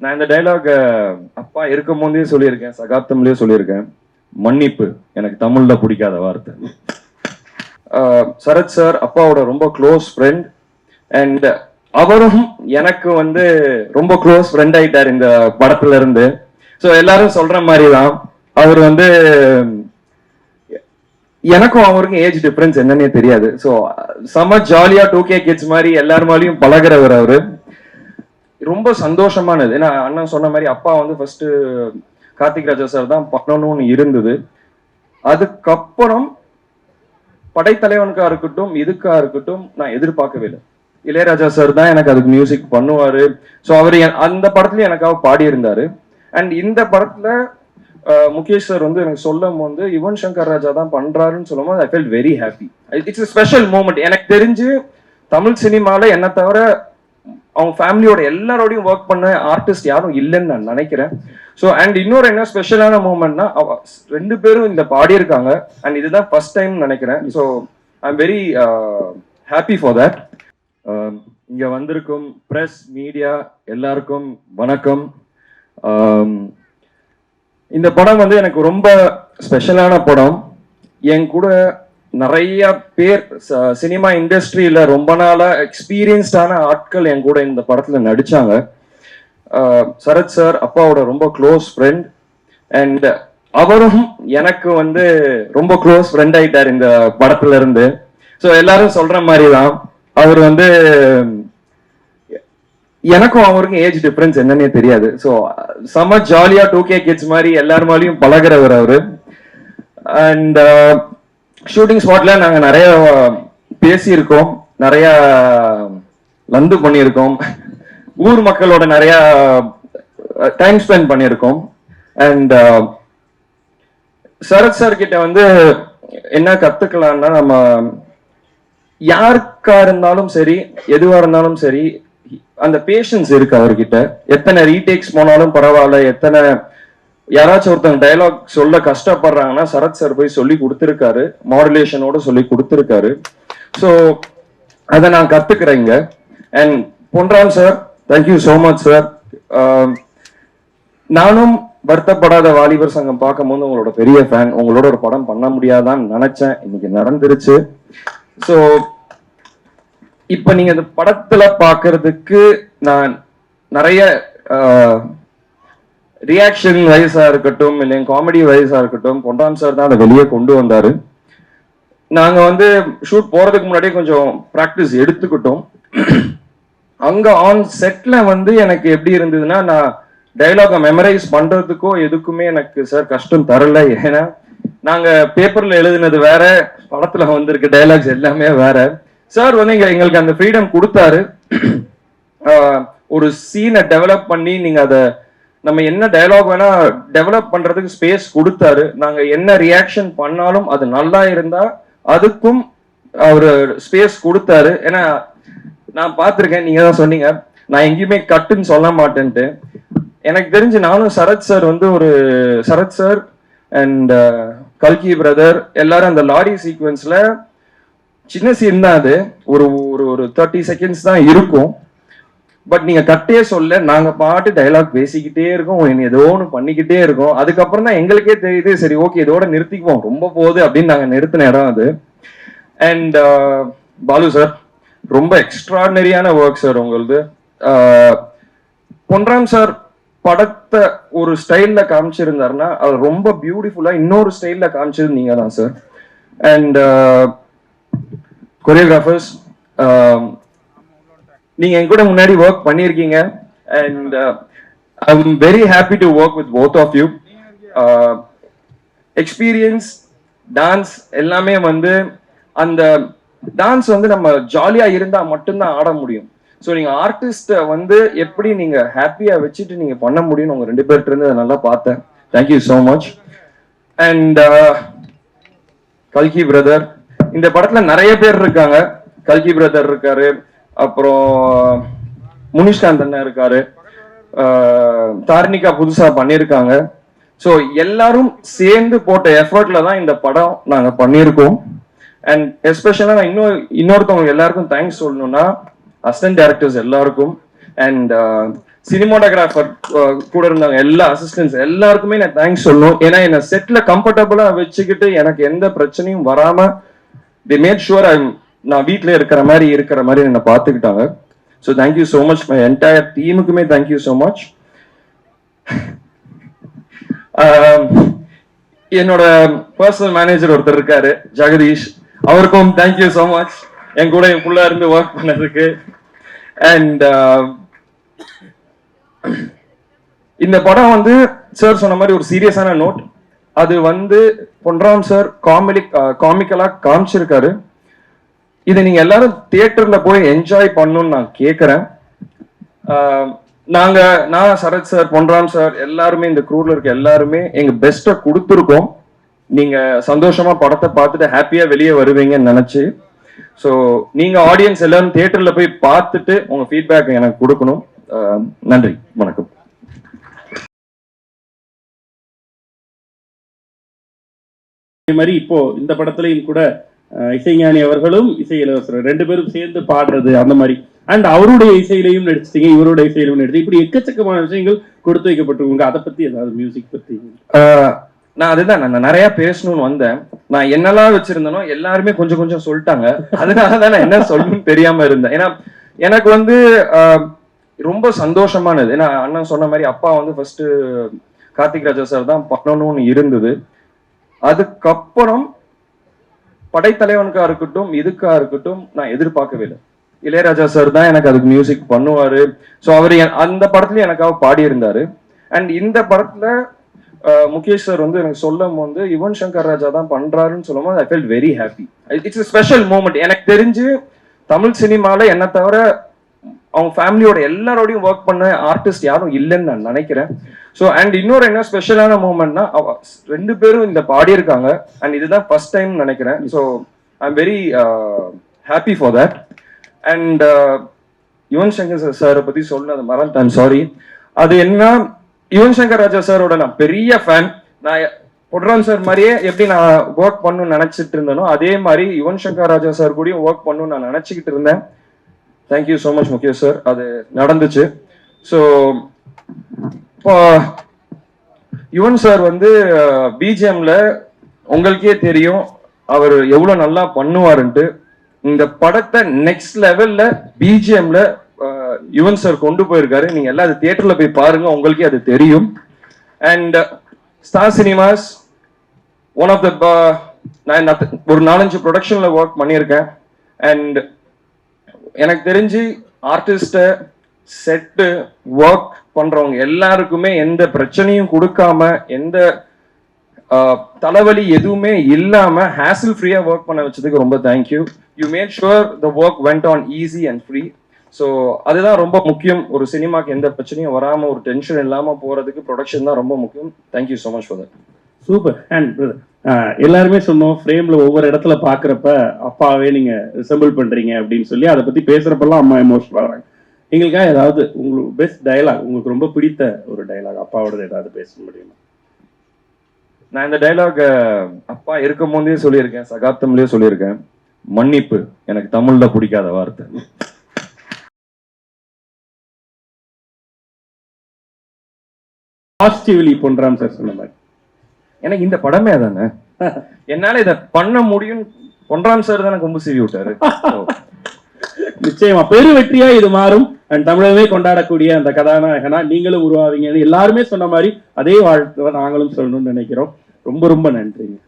நான் இந்த டைலாக் அப்பா இருக்கும் போதே சொல்லியிருக்கேன், சகாப்தம்லயே சொல்லியிருக்கேன். மன்னிப்பு எனக்கு தமிழ்ல பிடிக்காத வார்த்தை. சரத் சார் அப்பாவோட ரொம்ப க்ளோஸ் ஃப்ரெண்ட் அண்ட் அவரும் எனக்கு வந்து ரொம்ப க்ளோஸ் ஃப்ரெண்ட் ஆயிட்டார் இந்த படத்துல இருந்து. ஸோ எல்லாரும் சொல்ற மாதிரி தான் அவர் வந்து எனக்கும் அவருக்கும் ஏஜ் டிஃபரன்ஸ் என்னன்னே தெரியாது. ஸோ செம ஜாலியா 2K கிட்ஸ் மாதிரி எல்லாருமாலையும் பழகிறவர் அவரு. ரொம்ப சந்தோஷமானது. ஏன்னா அண்ணன் சொன்ன மாதிரி அப்பா வந்து ஃபர்ஸ்ட் கார்த்திக் ராஜா சார் தான் பண்ணணும்னு இருந்தது. அதுக்கப்புறம் படைத்தலைவனுக்கா இருக்கட்டும் இதுக்கா இருக்கட்டும் நான் எதிர்பார்க்கவே இல்லை. இளையராஜா சார் தான் எனக்கு அதுக்கு மியூசிக் பண்ணுவாரு. ஸோ அவர் அந்த படத்துலயும் எனக்காக பாடி இருந்தாரு. அண்ட் இந்த படத்துல முகேஷ் சார் வந்து எனக்கு சொல்லும் போது யுவன் சங்கர் ராஜா தான் பண்றாருன்னு சொல்லும் போது I felt very happy. It's special moment. எனக்கு தெரிஞ்சு தமிழ் சினிமால என்ன தவிர அவங்க ஃபேமிலியோட எல்லாரோடையும் ஒர்க் பண்ண ஆர்டிஸ்ட் யாரும் இல்லைன்னு நான் நினைக்கிறேன். ஸோ அண்ட் இன்னொரு என்ன ஸ்பெஷலான மூமெண்ட்னா ரெண்டு பேரும் இந்த பாடியிருக்காங்க அண்ட் இதுதான் ஃபர்ஸ்ட் டைம் நினைக்கிறேன். So I am very happy for that. இங்க வந்திருக்கும் பிரஸ் மீடியா எல்லாருக்கும் வணக்கம். இந்த படம் வந்து எனக்கு ரொம்ப ஸ்பெஷலான படம். என் கூட நிறைய பேர் சினிமா இண்டஸ்ட்ரியில ரொம்ப நாளா எக்ஸ்பீரியன்ஸ்டான ஆட்கள் என் கூட இந்த படத்துல நடிச்சாங்க. சரத் சார் அப்பாவோட ரொம்ப க்ளோஸ் ஃப்ரெண்ட் அண்ட் அவரும் எனக்கு வந்து ரொம்ப க்ளோஸ் ஃப்ரெண்ட் ஆயிட்டார் இந்த படத்துல இருந்து. ஸோ எல்லாரும் சொல்ற மாதிரி தான் அவர் வந்து எனக்கும் அவருக்கும் ஏஜ் டிஃபரன்ஸ் என்னன்னே தெரியாது. ஸோ செம ஜாலியா 2K கிட்ஸ் மாதிரி எல்லாருமாலையும் பழகிறவர் அவரு. அண்ட் ஷூட்டிங் ஸ்பாட்ல நாங்க நிறைய பேசியிருக்கோம், நிறைய லந்து பண்ணியிருக்கோம், ஊர் மக்களோட நிறைய டைம் ஸ்பெண்ட் பண்ணியிருக்கோம். அண்ட் சரத் சார் கிட்ட வந்து என்ன கத்துக்கலாம்னா, நம்ம யாருக்கா இருந்தாலும் சரி எதுவா இருந்தாலும் சரி அந்த பேஷன்ஸ் இருக்கு அவர்கிட்ட. எத்தனை ரீடேக்ஸ் போனாலும் பரவாயில்ல, எத்தனை யாராச்சும் ஒருத்தங்க டைலாக் சொல்ல கஷ்டப்படுறாங்கன்னா சரத் சார் போய் சொல்லி கொடுத்துருக்காரு, மாடுலேஷனோட சொல்லி கொடுத்துருக்காரு. ஸோ அதை நான் கத்துக்கிறேங்க. And Ponram sir, thank you so much sir. நானும் வருத்தப்படாத வாலிபர் சங்கம் பார்க்கும்போது உங்களோட பெரிய ஃபேன். உங்களோட ஒரு படம் பண்ண முடியாதான்னு நினைச்சேன், இன்னைக்கு நடந்துருச்சு. ஸோ இப்ப நீங்க இந்த படத்துல பாக்குறதுக்கு நான் நிறைய ரியாக்ஷன் வைஸா இருக்கட்டும் இல்லை காமெடி வைஸா இருக்கட்டும் பொன்ராம் சார் தான் அதை வெளியே கொண்டு வந்தாரு. நாங்க வந்து ஷூட் போறதுக்கு முன்னாடியே கொஞ்சம் ப்ராக்டிஸ் எடுத்துக்கிட்டோம். அங்க ஆன் செட்ல வந்து எனக்கு எப்படி இருந்ததுன்னா, நான் டைலாக மெமரைஸ் பண்றதுக்கோ எதுக்குமே எனக்கு சார் கஷ்டம் தரல. ஏன்னா நாங்க பேப்பர்ல எழுதினது வேற, படத்துல வந்திருக்க டைலாக்ஸ் எல்லாமே வேற. சார் வந்து எங்களுக்கு அந்த ஃப்ரீடம் கொடுத்தாரு. ஒரு சீனை டெவலப் பண்ணி நீங்க அதை நம்ம என்ன டயலாக் வேணா டெவலப் பண்றதுக்கு ஸ்பேஸ் கொடுத்தாரு. நாங்க என்ன ரியாக்ஷன் பண்ணாலும் அது நல்லா இருந்தா அதுக்கும் அவரு ஸ்பேஸ் கொடுத்தாரு. ஏன்னா நான் பார்த்திருக்கேன், நீங்க தான் சொன்னீங்க நான் எங்கேயுமே கட்டுன்னு சொல்ல மாட்டேன்ட்டு. எனக்கு தெரிஞ்சு நானும் சரத் சார் வந்து ஒரு சரத் சார் அண்ட் கல்கி பிரதர் எல்லாரும் அந்த லாரி சீக்வன்ஸ்ல சின்ன சீன் தான் அது, ஒரு ஒரு 30 செகண்ட்ஸ் தான் இருக்கும். பட் நீங்க கட்டே சொல்ல நாங்க பாட்டு டைலாக் பேசிக்கிட்டே இருக்கோம், ஏதோ ஒன்று பண்ணிக்கிட்டே இருக்கோம். அதுக்கப்புறம் தான் எங்களுக்கே தெரியுது சரி ஓகே இதோட நிறுத்திக்குவோம், ரொம்ப போகுது அப்படின்னு நாங்க நிறுத்தின இடம் அது. அண்ட் பாலு சார் ரொம்ப எக்ஸ்ட்ராடனரியான ஒர்க் சார் உங்களது. பொன்ராம் சார் படத்தை ஒரு ஸ்டைல்ல காமிச்சிருந்தாருன்னா அது ரொம்ப பியூட்டிஃபுல்லா இன்னொரு ஸ்டைல்ல காமிச்சது நீங்க தான் சார். அண்ட் கொரியோகிராஃபர்ஸ், நீங்க என் கூட முன்னாடி ஒர்க் பண்ணியிருக்கீங்க and I am very happy to work with both of you. Experience dance எல்லாமே வந்து அந்த டான்ஸ் வந்து நம்ம ஜாலியா இருந்தா மட்டும்தான் ஆட முடியும். ஸோ நீங்க ஆர்டிஸ்ட வந்து எப்படி நீங்க ஹாப்பியா வச்சுட்டு நீங்க பண்ண முடியும்னு உங்க ரெண்டு பேர்கிட்ட இருந்து நல்லா பார்த்தேன். Thank you so much. அண்ட் கல்கி பிரதர், இந்த படத்துல நிறைய பேர் இருக்காங்க. கல்கி பிரதர் இருக்காரு, அப்புறம் முனிஷ்காந்த் அண்ணா இருக்காரு, தார்னிகா புதுசா பண்ணியிருக்காங்க. ஸோ எல்லாரும் சேர்ந்து போட்ட எஃபர்ட்ல தான் இந்த படம் நாங்க பண்ணியிருக்கோம். அண்ட் எஸ்பெஷலா நான் இன்னொருத்தவங்க எல்லாருக்கும் தேங்க்ஸ் சொல்லணும்னா அசிஸ்டன்ட் டைரக்டர்ஸ் எல்லாருக்கும் அண்ட் சினிமாட்டோகிராஃபர் கூட இருந்தாங்க எல்லா அசிஸ்டன்ஸ் எல்லாருக்குமே நான் தேங்க்ஸ் சொல்லணும். ஏன்னா என்ன செட்ல கம்ஃபர்டபுளா வச்சுக்கிட்டு எனக்கு எந்த பிரச்சனையும் வராம they made sure நான் வீட்டில் இருக்கிற மாதிரி என்னை பார்த்துக்கிட்டாங்க. So thank you so much my entire டீமுக்குமே தேங்க்யூ ஸோ மச். என்னோட பர்சனல் மேனேஜர் ஒருத்தர் இருக்காரு ஜெகதீஷ், அவருக்கும் தேங்க்யூ ஸோ மச் என் கூட என் புள்ள இருந்து ஒர்க் பண்ணதுக்கு. அண்ட் இந்த படம் வந்து சார் சொன்ன மாதிரி ஒரு சீரியஸான நோட். அது வந்து பொன்ராம் சார் காமிக்கலா காமிச்சிருக்காரு. இதை நீங்க எல்லாரும் தியேட்டர்ல போய் என்ஜாய் பண்ணணும்னு நான் கேட்கறேன். நான் சரத் சார், பொன்ராம் சார் எல்லாருமே இந்த க்ரூல இருக்க எல்லாருமே எங்க பெஸ்ட்டை கொடுத்துருக்கோம். நீங்க சந்தோஷமா படத்தை பார்த்துட்டு ஹாப்பியா வெளியே வருவீங்கன்னு நினைச்சு. ஸோ நீங்க ஆடியன்ஸ் எல்லாரும் தியேட்டர்ல போய் பார்த்துட்டு உங்க ஃபீட்பேக் எனக்கு கொடுக்கணும். நன்றி, வணக்கம். அதே மாதிரி இப்போ இந்த படத்துலையும் கூட இசைஞானி அவர்களும் இசை இளவரசர் 2 பேரும் சேர்ந்து பாடுறது அந்த மாதிரி, அண்ட் அவருடைய இசையிலையும் நடிச்சிட்டீங்க, இவருடைய இசையிலையும் நடிச்சு, இப்படி எக்கச்சக்கமான விஷயங்கள் கொடுத்து வைக்கப்பட்டிருக்காங்க. அதை பத்தி ஏதாவது மியூசிக் பத்தி? நான் அதுதான் நான் நிறைய பேசணும்னு வந்தேன். நான் என்னெல்லாம் வச்சிருந்தேனோ எல்லாருமே கொஞ்சம் கொஞ்சம் சொல்லிட்டாங்க. அதனாலதான் நான் என்ன சொல்லணும்னு தெரியாம இருந்தேன். ஏன்னா எனக்கு வந்து ரொம்ப சந்தோஷமானது. ஏன்னா அண்ணன் சொன்ன மாதிரி அப்பா வந்து ஃபர்ஸ்ட் கார்த்திக் ராஜா சார் தான் பண்ணணும்னு இருந்தது. அதுக்கப்புறம் படைத்தலைவனுக்கா இருக்கட்டும் இதுக்கா இருக்கட்டும் நான் எதிர்பார்க்கவே இல்லை. இளையராஜா சார் தான் எனக்கு அதுக்கு மியூசிக் பண்ணுவாரு. ஸோ அவர் அந்த படத்துலயும் எனக்காக பாடி இருந்தாரு. அண்ட் இந்த படத்துல முகேஷ் சார் வந்து எனக்கு சொல்லும் போது யுவன் சங்கர் ராஜா தான் பண்றாருன்னு சொல்லும் போது I felt very happy. It's special moment. எனக்கு தெரிஞ்சு தமிழ் சினிமால என்ன தவிர அவங்க ஃபேமிலியோட எல்லாரோடையும் ஒர்க் பண்ண ஆர்டிஸ்ட் யாரும் இல்லைன்னு நான் நினைக்கிறேன். ஸோ அண்ட் இன்னொரு என்ன ஸ்பெஷலான மூமெண்ட்னா 2 பேரும் இந்த பாடியிருக்காங்க. அண்ட் இதுதான் ஃபர்ஸ்ட் டைம் நினைக்கிறேன். So I am very happy for that. And Yuvan Shankar சாரை பத்தி சொன்னது மறந்துட்டேன், சாரி. அது என்ன, யுவன் சங்கர் ராஜா சாரோட நான் பெரிய ஃபேன். நான் பொன்ராம் சார் மாதிரியே எப்படி நான் ஒர்க் பண்ணணும்னு நினைச்சிட்டு இருந்தேனோ அதே மாதிரி யுவன் சங்கர் ராஜா சார் கூடயும் ஒர்க் பண்ணணும்னு நான் நினைச்சுக்கிட்டு இருந்தேன். Thank you so much Mukesh sir, அது நடந்துச்சு. ஸோ இப்போ யுவன் சார் வந்து பிஜிஎம்ல உங்களுக்கே தெரியும் அவர் எவ்வளவு நல்லா பண்ணுவாருன்ட்டு. இந்த படத்தை நெக்ஸ்ட் லெவல்ல பிஜிஎம்ல யுவன் சார் கொண்டு போயிருக்காரு. நீங்க எல்லாம் அது தியேட்டர்ல போய் பாருங்க, உங்களுக்கே அது தெரியும். And Star Cinemas one of the நான் ஒரு 4-5 ப்ரொடக்ஷன்ல ஒர்க் பண்ணியிருக்கேன். அண்ட் எனக்கு தெரிஞ்சு ஆர்டிஸ்ட செட்டு ஒர்க் பண்றவங்க எல்லாருக்குமே எந்த பிரச்சனையும் கொடுக்காம எந்த தலைவலி எதுவுமே இல்லாம ஹேசில் ஃப்ரீயா ஒர்க் பண்ண வச்சதுக்கு ரொம்ப thank you. You mat sure the work went on easy and free. So அதுதான் ரொம்ப முக்கியம். ஒரு சினிமாக்கு எந்த பிரச்சனையும் வராம ஒரு டென்ஷன் இல்லாம போறதுக்கு ப்ரொடக்ஷன் தான் ரொம்ப முக்கியம். Thank you so much for that. Super. And எல்லாருமே சொன்னோம் ஃப்ரேம்ல ஒவ்வொரு இடத்துல பாக்குறப்ப அப்பாவே நீங்க ரிசம்பிள் பண்றீங்க அப்படின்னு சொல்லி அதை பத்தி பேசுறப்பெல்லாம் அம்மா எமோஷனல் ஆகிறாங்க. எங்களுக்காக ஏதாவது உங்களுக்கு பெஸ்ட் டயலாக், உங்களுக்கு ரொம்ப பிடித்த ஒரு டயலாக் அப்பாவோட ஏதாவது பேச முடியுமா? நான் இந்த டைலாக் அப்பா இருக்கும் போதே சொல்லியிருக்கேன், சகாப்தம்லயே சொல்லியிருக்கேன். மன்னிப்பு எனக்கு தமிழ்ல பிடிக்காத வார்த்தை. பாசிட்டிவ்லி பொன்ராம் சார் சொன்ன மாதிரி எனக்கு இந்த படமே தானே, என்னால இதை பண்ண முடியும். பொன்ராம் சார் தான் கொம்பு சீவி விட்டாரு. நிச்சயமா பெரு வெற்றியா இது மாறும். அண்ட் தமிழகமே கொண்டாடக்கூடிய அந்த கதாநாயகனா நீங்களும் உருவாவீங்க. எல்லாருமே சொன்ன மாதிரி அதே வாழ்த்து நாங்களும் சொல்லணும்னு நினைக்கிறோம். ரொம்ப ரொம்ப நன்றிங்க.